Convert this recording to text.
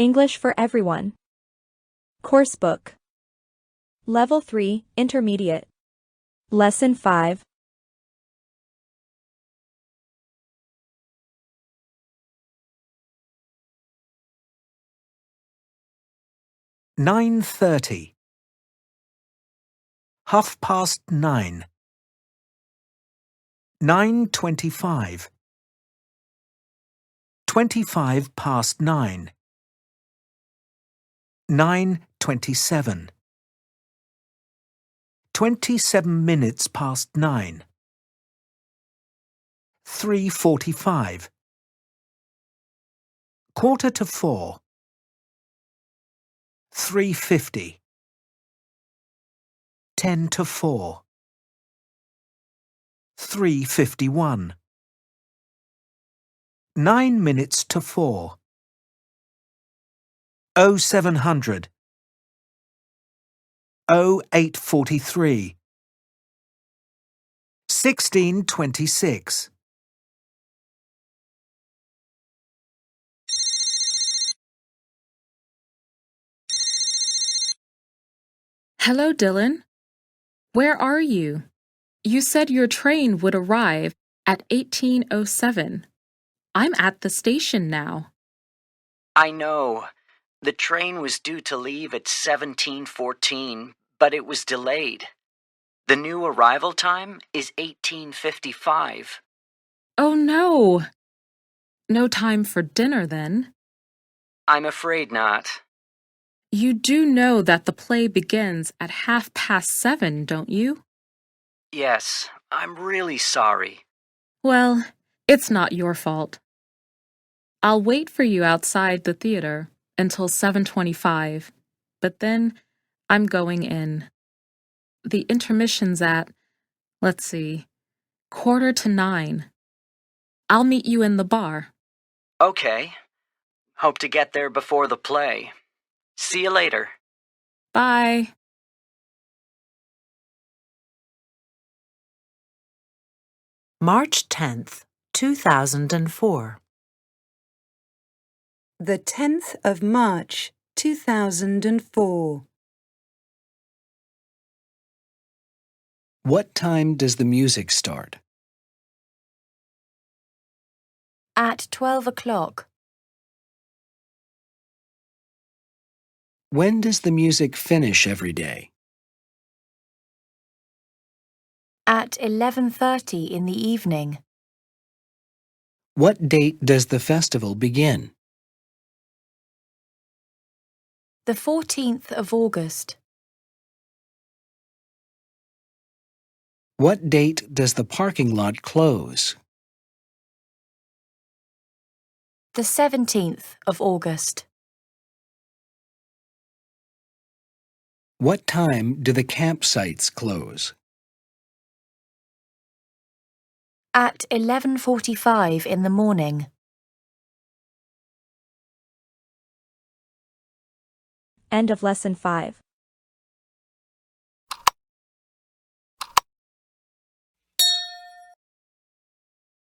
English for Everyone. Coursebook. Level 3, Intermediate. Lesson 5. "9:30. 9:30. 9:25. 9:25. 9:27. 27 minutes past 9. 3:45. 3:45. 3:50. 3:10. 3:51. 9 minutes to 4. 0700. 0843. 1626. Hello, Dylan. Where are you? You said your train would arrive at 18:07. I'm at the station now. I know. The train was due to leave at 17:14, but it was delayed. The new arrival time is 18:55. Oh no! No time for dinner then. I'm afraid not. You do know that the play begins at 7:30, don't you? Yes, I'm really sorry. Well, it's not your fault. I'll wait for you outside the theater until 7:25, but then I'm going in. The intermission's at, let's see, 8:45. I'll meet you in the bar. Okay. Hope to get there before the play. See you later. Bye. March 10th, 2004. The 10th of March, 2004. What time does the music start? At 12 o'clock. When does the music finish every day? At 11:30 in the evening. What date does the festival begin? The 14th of August. What date does the parking lot close? The 17th of August. What time do the campsites close? At 11:45 in the morning. End of Lesson 5.